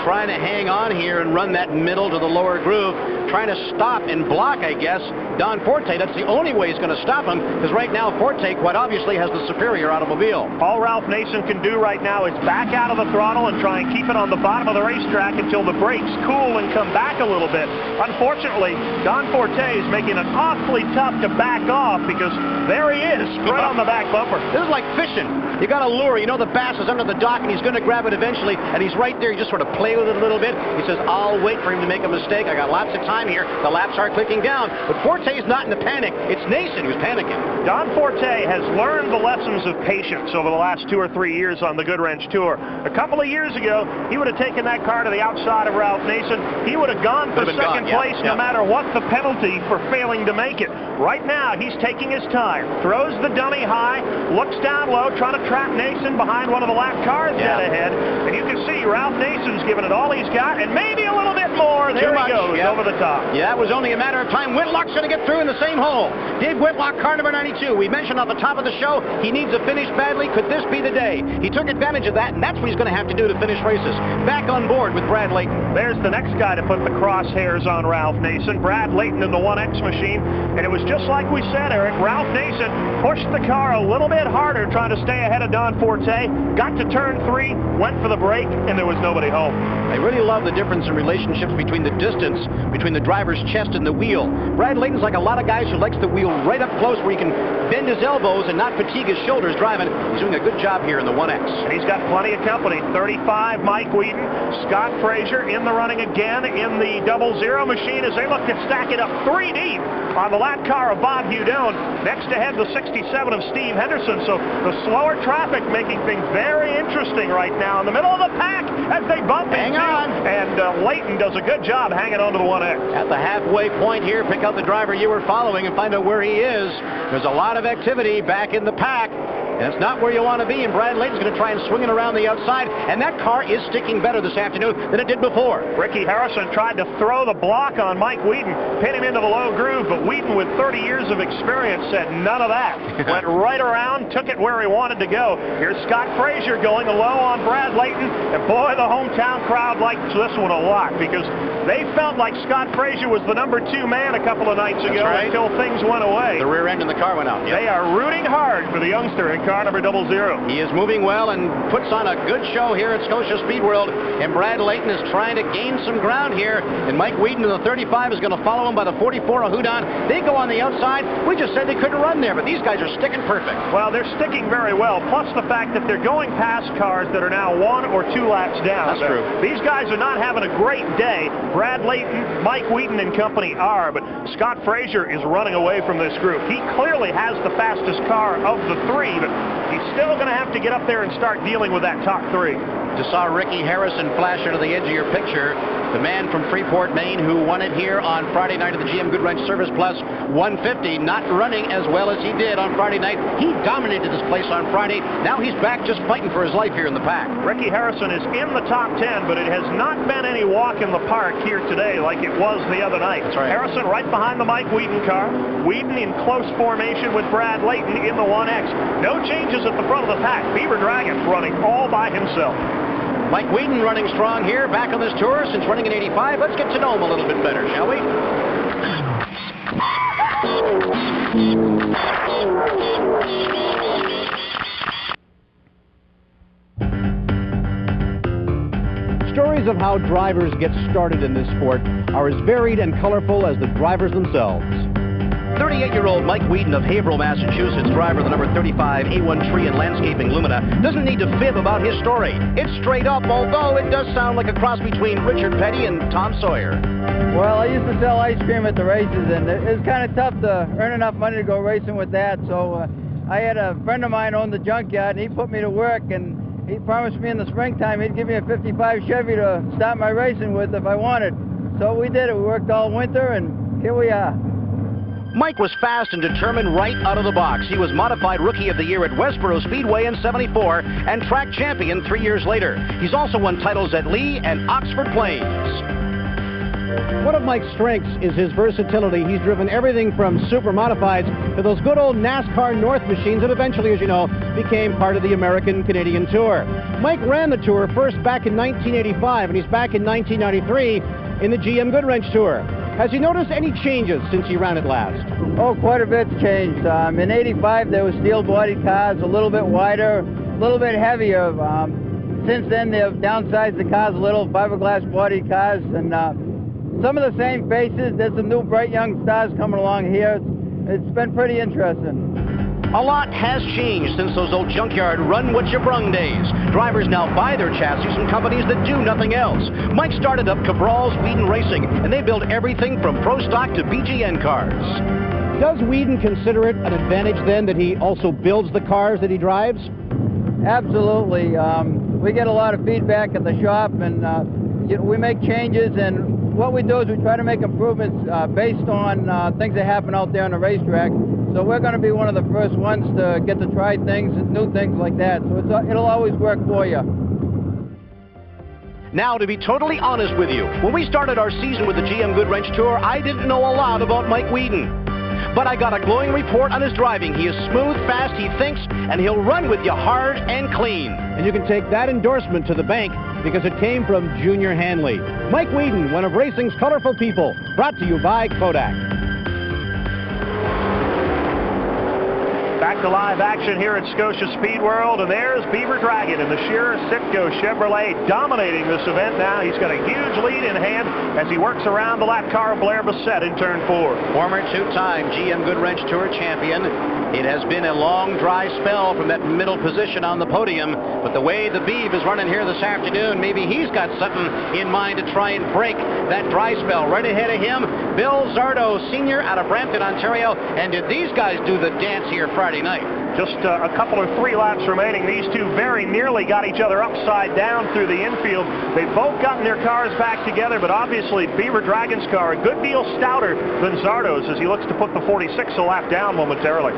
trying to hang on here and run that middle to the lower groove, trying to stop and block, I guess, Don Forte. That's the only way he's going to stop him, because right now Forte quite obviously has the superior automobile. All Ralph Nason can do right now is back out of the throttle and try and keep it on the bottom of the racetrack until the brakes cool and come back a little bit. Unfortunately, Don Forte is making it awfully tough to back off, because there he is, right on the back bumper. This is like fishing. You got a lure. You know the bass is under the dock, and he's going to grab it eventually, and he's right there. You just sort of play with it a little bit. He says, I'll wait for him to make a mistake. I got lots of time here. The laps are clicking down. But Forte's not in a panic. It's Nason who's panicking. Don Forte has learned the lessons of patience over the last 2 or 3 years on the Goodwrench Tour. A couple of years ago, he would have taken that car to the outside of Ralph Nason. He would have gone for second place no matter what the penalty for failing to make it. Right now, he's taking his time. Throws the dummy high, looks down low, trying to trap Nason behind one of the lap cars dead ahead. And you can see Ralph Nason's giving it all he's got, and maybe a little bit more. There he goes, over the top. Yeah, it was only a matter of time. Whitlock's going to get through in the same hole. Dave Whitlock, car number 92. We mentioned at the top of the show, he needs a finish badly. Could this be the day? He took advantage of that, and that's what he's going to have to do to finish races. Back on board with Brad Layton. There's the next guy to put the crosshairs on Ralph Nason. Brad Layton in the 1X machine. And it was just like we said, Eric. Ralph Nason pushed the car a little bit harder, trying to stay ahead of Don Forte. Got to turn 3, went for the brake, and there was nobody home. I really love the difference in relationships between the distance between the driver's chest and the wheel. Brad Layton's like a lot of guys who likes the wheel right up close where he can bend his elbows and not fatigue his shoulders driving. He's doing a good job here in the 1X. And he's got plenty of company. 35, Mike Wheaton. Scott Frazier in the running again in the 00 machine as they look to stack it up 3 deep on the lap car of Bob Hudon. Next ahead, the 67 of Steve Henderson. So the slower traffic making things very interesting right now in the middle of the pack as they bump Hang on. And Layton does a good job hanging on to the 1X. At the halfway point here, pick out the driver you were following and find out where he is. There's a lot of activity back in the pack. And it's not where you want to be, and Brad Layton's going to try and swing it around the outside, and that car is sticking better this afternoon than it did before. Ricky Harrison tried to throw the block on Mike Wheaton, pin him into the low groove, but Wheaton, with 30 years of experience, said none of that. Went right around, took it where he wanted to go. Here's Scott Frazier going low on Brad Layton, and boy, the hometown crowd liked this one a lot, because they felt like Scott Frazier was the number 2 man a couple of nights ago until things went away. The rear end in the car went out. They are rooting hard for the youngster in car number 00. He is moving well and puts on a good show here at Scotia Speedworld, and Brad Layton is trying to gain some ground here, and Mike Wheaton in the 35 is going to follow him by the 44 of Hudon. They go on the outside. We just said they couldn't run there, but these guys are sticking perfect. Well, they're sticking very well, plus the fact that they're going past cars that are now 1 or 2 laps down. That's true. These guys are not having a great day. Brad Layton, Mike Wheaton and company are, but Scott Frazier is running away from this group. He clearly has the fastest car of the 3, but he's still going to have to get up there and start dealing with that top 3. Just saw Ricky Harrison flash into the edge of your picture. The man from Freeport, Maine, who won it here on Friday night at the GM Goodwrench Service Plus 150, not running as well as he did on Friday night. He dominated this place on Friday. Now he's back just fighting for his life here in the pack. Ricky Harrison is in the top 10, but it has not been any walk in the park here today like it was the other night. That's right. Harrison right behind the Mike Wheaton car. Wheaton in close formation with Brad Layton in the 1X. No changes at the front of the pack. Beaver Dragon running all by himself. Mike Wheaton running strong here, back on this tour since running in 85. Let's get to know him a little bit better, shall we? Stories of how drivers get started in this sport are as varied and colorful as the drivers themselves. 38-year-old Mike Wheaton of Haverhill, Massachusetts, driver of the number 35 A1 Tree and Landscaping Lumina, doesn't need to fib about his story. It's straight up, although it does sound like a cross between Richard Petty and Tom Sawyer. Well, I used to sell ice cream at the races, and it was kind of tough to earn enough money to go racing with that. So I had a friend of mine own the junkyard, and he put me to work, and he promised me in the springtime he'd give me a 55 Chevy to start my racing with if I wanted. So we did it. We worked all winter, and here we are. Mike was fast and determined right out of the box. He was modified Rookie of the Year at Westboro Speedway in '74 and track champion 3 years later. He's also won titles at Lee and Oxford Plains. One of Mike's strengths is his versatility. He's driven everything from super modifieds to those good old NASCAR North machines that eventually, as you know, became part of the American-Canadian Tour. Mike ran the Tour first back in 1985, and he's back in 1993 in the GM Goodwrench Tour. Has he noticed any changes since he ran it last? Oh, quite a bit's changed. In '85, there were steel-bodied cars, a little bit wider, a little bit heavier. Since then, they've downsized the cars a little, fiberglass-bodied cars, and some of the same faces. There's some new bright young stars coming along here. It's been pretty interesting. A lot has changed since those old junkyard run-what-you-brung days. Drivers now buy their chassis from companies that do nothing else. Mike started up Cabral's Wheaton Racing, and they build everything from Pro Stock to BGN cars. Does Wheaton consider it an advantage, then, that he also builds the cars that he drives? Absolutely. We get a lot of feedback at the shop, and we make changes, and what we do is we try to make improvements based on things that happen out there on the racetrack. So we're going to be one of the first ones to get to try things, new things like that. So it'll always work for you. Now, to be totally honest with you, when we started our season with the GM Goodwrench Tour, I didn't know a lot about Mike Wheaton. But I got a glowing report on his driving. He is smooth, fast, he thinks, and he'll run with you hard and clean. And you can take that endorsement to the bank because it came from Junior Hanley. Mike Wheaton, one of racing's colorful people, brought to you by Kodak. Back to live action here at Scotia Speedworld, and there's Beaver Dragon in the Shearer Sitco Chevrolet dominating this event now. He's got a huge lead in hand as he works around the lap car of Blair Bassett in turn 4. Former two-time GM Goodwrench Tour champion. It has been a long, dry spell from that middle position on the podium, but the way the Beav is running here this afternoon, maybe he's got something in mind to try and break that dry spell. Right ahead of him, Bill Zardo Sr. out of Brampton, Ontario. And did these guys do the dance here Friday night? Just a couple or 3 laps remaining. These two very nearly got each other upside down through the infield. They've both gotten their cars back together, but obviously Beaver Dragon's car a good deal stouter than Zardo's as he looks to put the 46 a lap down momentarily.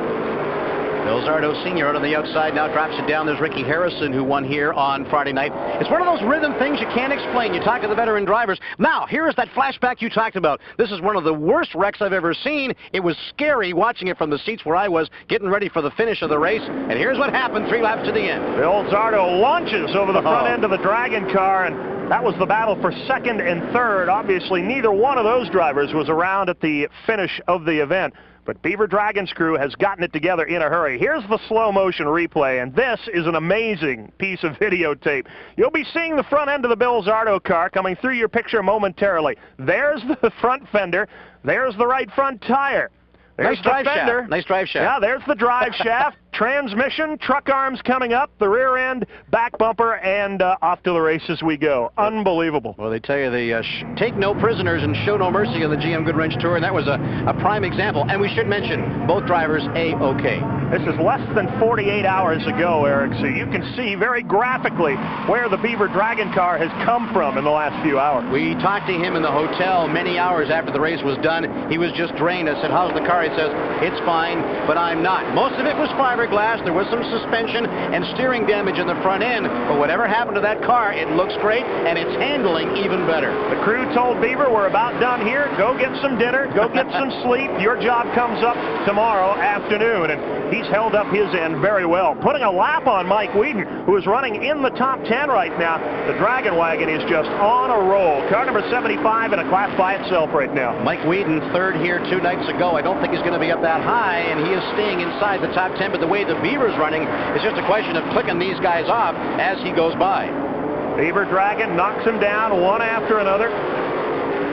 Bill Zardo Sr. out on the outside now drops it down. There's Ricky Harrison, who won here on Friday night. It's one of those rhythm things you can't explain. You talk to the veteran drivers. Now, here is that flashback you talked about. This is one of the worst wrecks I've ever seen. It was scary watching it from the seats where I was getting ready for the finish of the race. And here's what happened 3 laps to the end. Bill Zardo launches over the front end of the Dragon car, and that was the battle for second and third. Obviously, neither one of those drivers was around at the finish of the event. But Beaver Dragon's crew has gotten it together in a hurry. Here's the slow motion replay, and this is an amazing piece of videotape. You'll be seeing the front end of the Bill Zardo car coming through your picture momentarily. There's the front fender. There's the right front tire. There's nice drive fender. shaft. Nice drive shaft. Yeah, there's the drive shaft. Transmission, truck arms coming up, the rear end, back bumper, and off to the races we go. Unbelievable. Well, they tell you they take no prisoners and show no mercy on the GM Goodwrench Tour, and that was a prime example. And we should mention, both drivers A-OK. This is less than 48 hours ago, Eric, so you can see very graphically where the Beaver Dragon car has come from in the last few hours. We talked to him in the hotel many hours after the race was done. He was just drained. I said, how's the car? He says, it's fine, but I'm not. Most of it was fiberglass. There was some suspension and steering damage in the front end, but whatever happened to that car, it looks great, and it's handling even better. The crew told Beaver, we're about done here. Go get some dinner. Go get some sleep. Your job comes up tomorrow afternoon, and he's held up his end very well. Putting a lap on Mike Wheaton, who is running in the top 10 right now. The Dragon Wagon is just on a roll. Car number 75 in a class by itself right now. Mike Wheaton, third here 2 nights ago. I don't think he's going to be up that high, and he is staying inside the top 10, but the way the Beaver's running, it's just a question of clicking these guys off as he goes by. Beaver Dragon knocks him down one after another.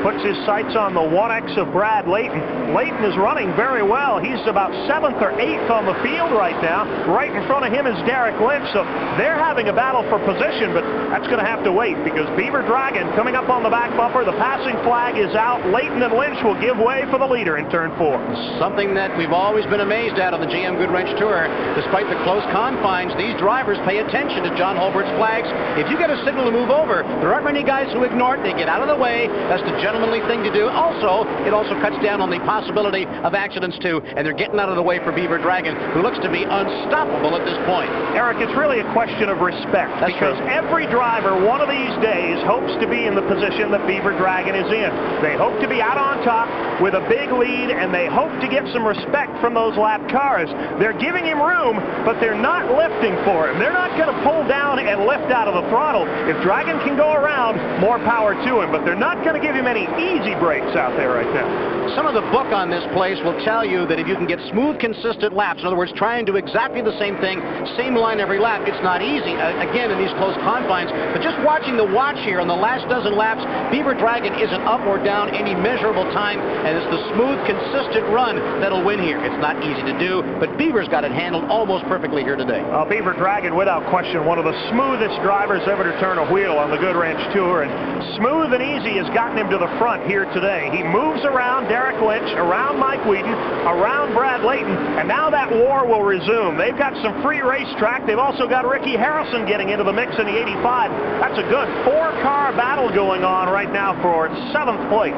puts his sights on the 1X of Brad Layton. Layton is running very well. He's about 7th or 8th on the field right now. Right in front of him is Derek Lynch, so they're having a battle for position, but that's going to have to wait because Beaver Dragon coming up on the back bumper. The passing flag is out. Layton and Lynch will give way for the leader in turn 4. Something that we've always been amazed at on the GM Goodwrench Tour. Despite the close confines, these drivers pay attention to John Holbert's flags. If you get a signal to move over, there aren't many guys who ignore it. They get out of the way. That's the gentlemanly thing to do. Also, it also cuts down on the possibility of accidents too, and they're getting out of the way for Beaver Dragon, who looks to be unstoppable at this point. Eric, it's really a question of respect. That's because true. Every driver one of these days hopes to be in the position that Beaver Dragon is in. They hope to be out on top with a big lead, and they hope to get some respect from those lap cars. They're giving him room, but they're not lifting for him. They're not going to pull down and lift out of the throttle. If Dragon can go around, more power to him, but they're not going to give him any easy breaks out there right now. Some of the book on this place will tell you that if you can get smooth, consistent laps, in other words, try and do exactly the same thing, same line every lap, it's not easy, again, in these close confines. But just watching the watch here on the last dozen laps, Beaver Dragon isn't up or down any measurable time, and it's the smooth, consistent run that'll win here. It's not easy to do, but Beaver's got it handled almost perfectly here today. Beaver Dragon, without question, one of the smoothest drivers ever to turn a wheel on the Goodwrench Tour, and smooth and easy has gotten him to the front here today. He moves around Derek Lynch, around Mike Wheaton, around Brad Layton, and now that war will resume. They've got some free racetrack. They've also got Ricky Harrison getting into the mix in the 85. That's a good 4-car battle going on right now for 7th place.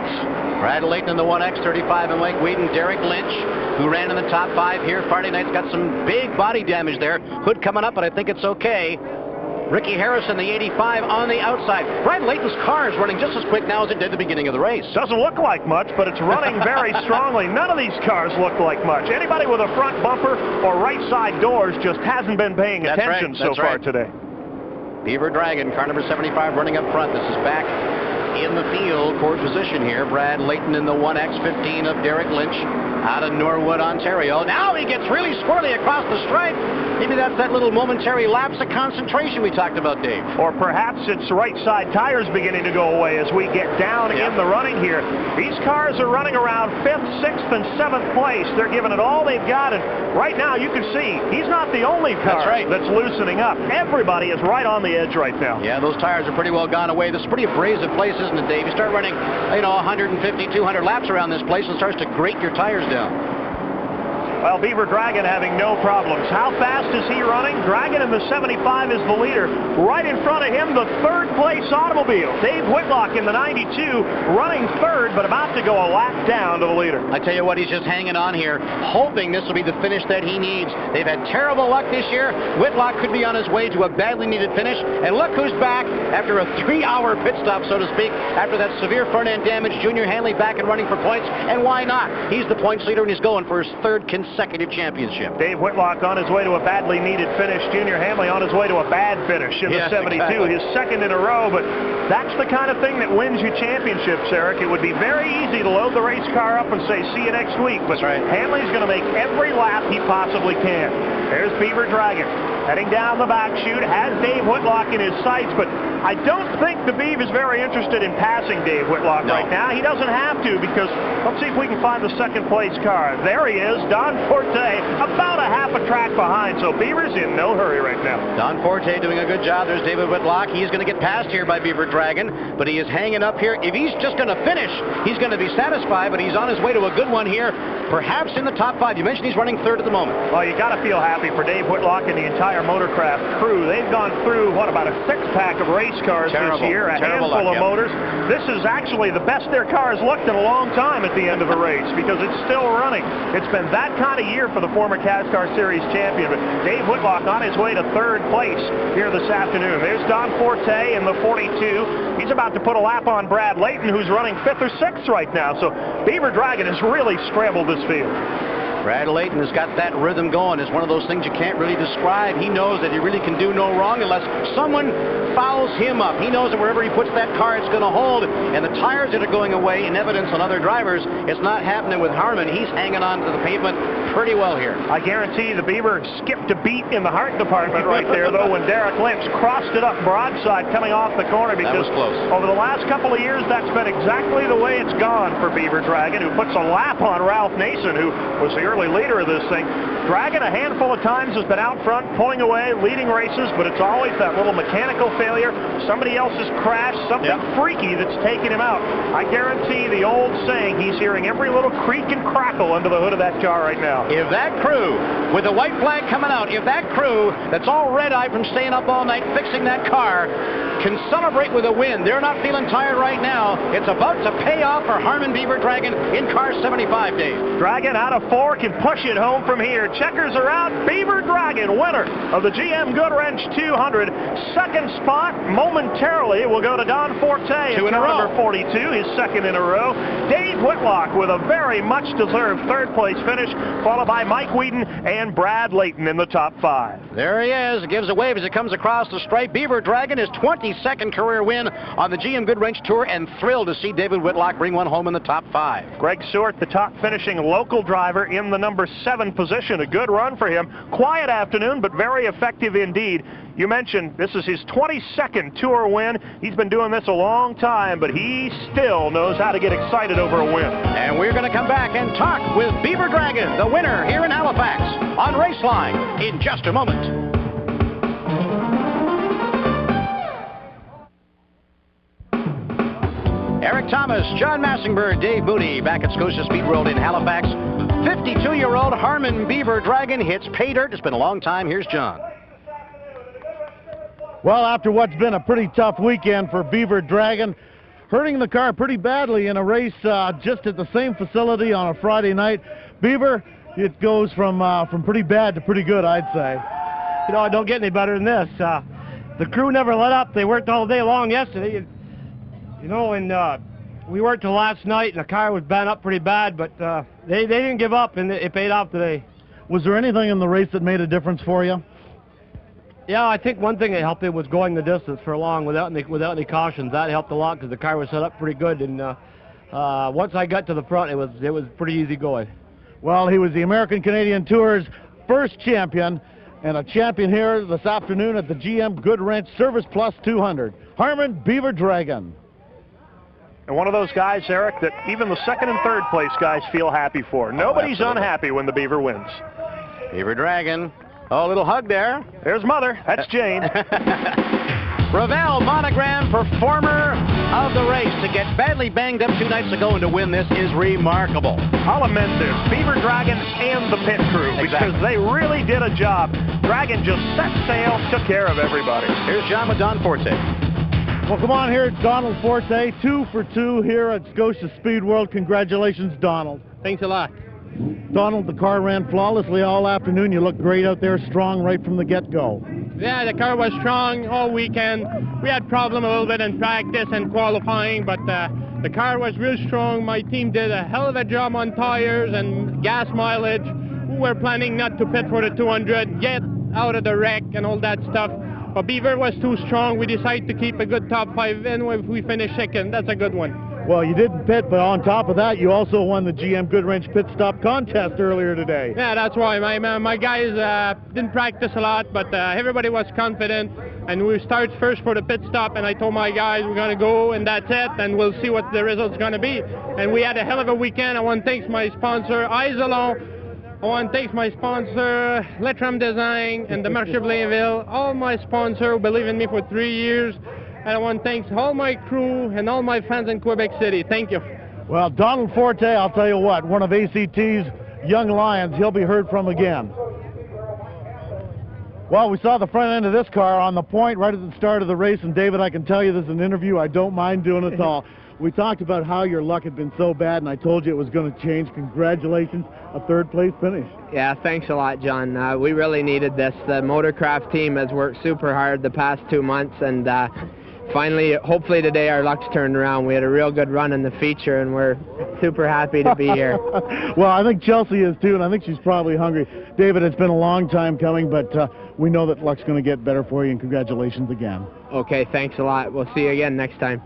Brad Layton in the 1X, 35, and Mike Wheaton. Derek Lynch, who ran in the top 5 here Friday night's got some big body damage there. Hood coming up, but I think it's okay. Ricky Harrison, the 85, on the outside. Brad Layton's car is running just as quick now as it did at the beginning of the race. Doesn't look like much, but it's running very strongly. None of these cars look like much. Anybody with a front bumper or right side doors just hasn't been paying attention so far today. Beaver Dragon, car number 75, running up front. This is back in the field for position here. Brad Layton in the 1X, 15 of Derek Lynch out of Norwood, Ontario. Now he gets really squirrely across the stripe. Maybe that's that little momentary lapse of concentration we talked about, Dave. Or perhaps it's right side tires beginning to go away as we get down in the running here. These cars are running around 5th, 6th, and 7th place. They're giving it all they've got, and right now you can see he's not the only car that's loosening up. Everybody is right on the edge right now. Yeah, those tires are pretty well gone away. This is a pretty abrasive place, isn't it, Dave? You start running, 150, 200 laps around this place and starts to grate your tires down. Well, Beaver Dragon having no problems. How fast is he running? Dragon in the 75 is the leader. Right in front of him, the 3rd place automobile. Dave Whitlock in the 92 running 3rd, but about to go a lap down to the leader. I tell you what, he's just hanging on here, hoping this will be the finish that he needs. They've had terrible luck this year. Whitlock could be on his way to a badly needed finish. And look who's back after a 3-hour pit stop, so to speak, after that severe front end damage. Junior Hanley back and running for points. And why not? He's the points leader, and he's going for his 3rd consecutive championship. Dave Whitlock on his way to a badly needed finish. Junior Hanley on his way to a bad finish in the 72. Exactly. His 2nd in a row, but that's the kind of thing that wins you championships, Eric. It would be very easy to load the race car up and say, see you next week. But Hanley's going to make every lap he possibly can. There's Beaver Dragon heading down the back chute, has Dave Whitlock in his sights, but I don't think the Beav is very interested in passing Dave Whitlock right now. He doesn't have to, because let's see if we can find the 2nd place car. There he is, Don Forte, about a half a track behind, so Beaver's in no hurry right now. Don Forte doing a good job. There's David Whitlock. He's going to get passed here by Beaver Dragon, but he is hanging up here. If he's just going to finish, he's going to be satisfied, but he's on his way to a good one here, perhaps in the top 5. You mentioned he's running 3rd at the moment. Well, you got to feel happy for Dave Whitlock and the entire Motorcraft crew. They've gone through, about a 6-pack of race cars this year, a handful of motors. This is actually the best their cars looked in a long time at the end of a race, because it's still running. It's been that kind of year for the former CASCAR Series champion, but Dave Whitlock on his way to 3rd place here this afternoon. There's Don Forte in the 42. He's about to put a lap on Brad Layton, who's running 5th or 6th right now, so Beaver Dragon has really scrambled this field. Brad Layton has got that rhythm going. It's one of those things you can't really describe. He knows that he really can do no wrong unless someone fouls him up. He knows that wherever he puts that car, it's going to hold. And the tires that are going away in evidence on other drivers, it's not happening with Harmon. He's hanging on to the pavement pretty well here. I guarantee the Beaver skipped a beat in the heart department right there, though, when Derek Lynch crossed it up broadside coming off the corner, because that was close. Over the last couple of years, that's been exactly the way it's gone for Beaver Dragon, who puts a lap on Ralph Nason, who was the early leader of this thing. Dragon a handful of times has been out front, pulling away, leading races, but it's always that little mechanical failure. Somebody else has crashed, something freaky that's taken him out. I guarantee the old saying, he's hearing every little creak and crackle under the hood of that car right now. If that crew, with the white flag coming out, if that crew that's all red-eyed from staying up all night fixing that car can celebrate with a win, they're not feeling tired right now. It's about to pay off for Harmon Beaver Dragon in car 75, Dave. Dragon out of 4 can push it home from here. Checkers are out. Beaver Dragon, winner of the GM Goodwrench 200. Second spot momentarily will go to Don Forte. 2 in a row. Number 42, his second in a row. Dave Whitlock with a very much deserved third place finish, followed by Mike Whedon and Brad Layton in the top 5. There he is. Gives a wave as it comes across the stripe. Beaver Dragon, his 22nd career win on the GM Goodwrench Tour, and thrilled to see David Whitlock bring one home in the top 5. Greg Seward, the top finishing local driver, in the number 7 position. A good run for him. Quiet afternoon, but very effective indeed. You mentioned this is his 22nd tour win. He's been doing this a long time, but he still knows how to get excited over a win. And we're going to come back and talk with Beaver Dragon, the winner here in Halifax, on Raceline in just a moment. Eric Thomas, John Massingbird, Dave Moody back at Scotia Speedworld in Halifax. 52-year-old Harmon Beaver Dragon hits pay dirt. It's been a long time. Here's John. Well, after what's been a pretty tough weekend for Beaver Dragon, hurting the car pretty badly in a race just at the same facility on a Friday night, Beaver, it goes from pretty bad to pretty good, I'd say. You know, I don't get any better than this. The crew never let up. They worked all day long yesterday. You know, and we worked till last night, and the car was bent up pretty bad, but they didn't give up, and it paid off today. Was there anything in the race that made a difference for you? Yeah, I think one thing that helped it was going the distance for long without any cautions. That helped a lot because the car was set up pretty good, and once I got to the front, it was pretty easy going. Well, he was the American Canadian Tour's first champion, and a champion here this afternoon at the GM Goodwrench Service Plus 200. Harmon Beaver Dragon. And one of those guys, Eric, that even the second and third place guys feel happy for. Nobody's unhappy when the Beaver wins. Beaver Dragon. Oh, a little hug there. There's Mother. That's Jane. Ravel Monogram, performer of the race, to get badly banged up 2 nights ago and to win this is remarkable. I'll amend this. Beaver Dragon and the pit crew, because they really did a job. Dragon just set sail, took care of everybody. Here's John with Don Forte. Well, come on here, Donald Forte, 2 for 2 here at Scotia Speedworld. Congratulations, Donald. Thanks a lot. Donald, the car ran flawlessly all afternoon. You looked great out there, strong right from the get-go. Yeah, the car was strong all weekend. We had problem a little bit in practice and qualifying, but the car was real strong. My team did a hell of a job on tires and gas mileage. We were planning not to pit for the 200, get out of the wreck and all that stuff. But Beaver was too strong. We decided to keep a good top 5 in. If we finish second, that's a good one. Well, you didn't pit, but on top of that, you also won the GM Goodwrench Pit Stop Contest earlier today. Yeah, that's why. My guys didn't practice a lot, but everybody was confident. And we start first for the pit stop, and I told my guys we're going to go, and that's it, and we'll see what the result's going to be. And we had a hell of a weekend. I want to thank my sponsor, Isolon. I want to thank my sponsor, Letram Design, and the Marché Blainville. All my sponsors who believe in me for 3 years. And I want to thank all my crew and all my fans in Quebec City. Thank you. Well, Donald Forte, I'll tell you what, one of ACT's young lions, he'll be heard from again. Well, we saw the front end of this car on the point right at the start of the race, and David, I can tell you this is an interview I don't mind doing at all. We talked about how your luck had been so bad, and I told you it was going to change. Congratulations, a third-place finish. Yeah, thanks a lot, John. We really needed this. The Motorcraft team has worked super hard the past 2 months, and finally, hopefully today our luck's turned around. We had a real good run in the feature, and we're super happy to be here. Well, I think Chelsea is too, and I think she's probably hungry. David, it's been a long time coming, but we know that luck's going to get better for you, and congratulations again. Okay, thanks a lot. We'll see you again next time.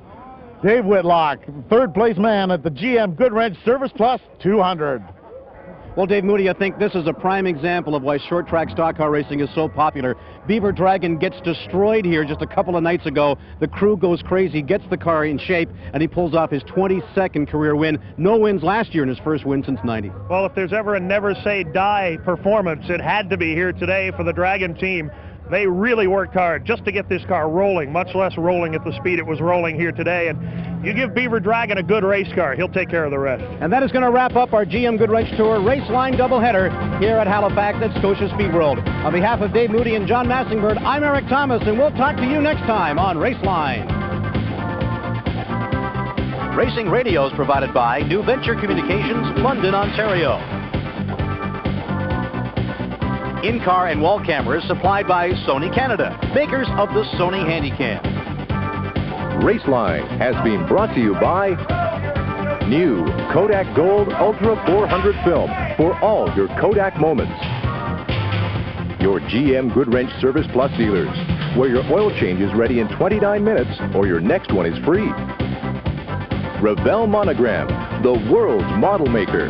Dave Whitlock, third-place man at the GM Goodwrench Service Plus 200. Well, Dave Moody, I think this is a prime example of why short track stock car racing is so popular. Beaver Dragon gets destroyed here just a couple of nights ago. The crew goes crazy, gets the car in shape, and he pulls off his 22nd career win. No wins last year, and his first win since '90. Well, if there's ever a never say die performance, it had to be here today for the Dragon team. They really worked hard just to get this car rolling, much less rolling at the speed it was rolling here today. And you give Beaver Dragon a good race car, he'll take care of the rest. And that is going to wrap up our GM Goodwrench Tour Raceline doubleheader here at Halifax at Scotia Speedworld. On behalf of Dave Moody and John Massingbird, I'm Eric Thomas, and we'll talk to you next time on Raceline. Racing radio is provided by New Venture Communications, London, Ontario. In-car and wall cameras supplied by Sony Canada, makers of the Sony Handycam. Raceline has been brought to you by new Kodak Gold Ultra 400 film for all your Kodak moments. Your GM Goodwrench Service Plus dealers, where your oil change is ready in 29 minutes or your next one is free. Revell Monogram, the world's model maker.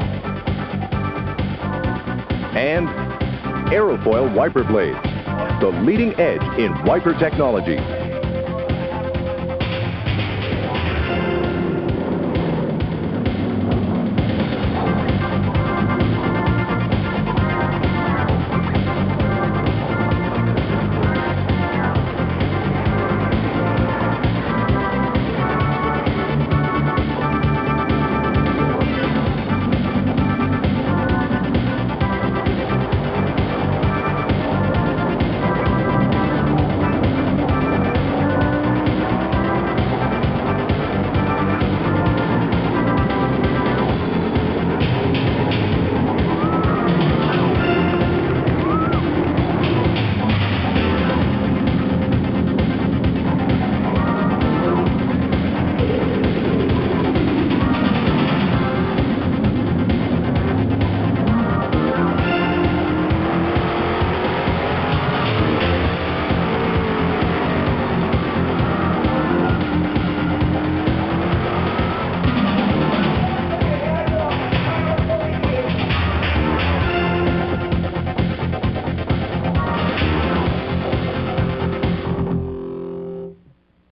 And Aerofoil wiper blades, the leading edge in wiper technology.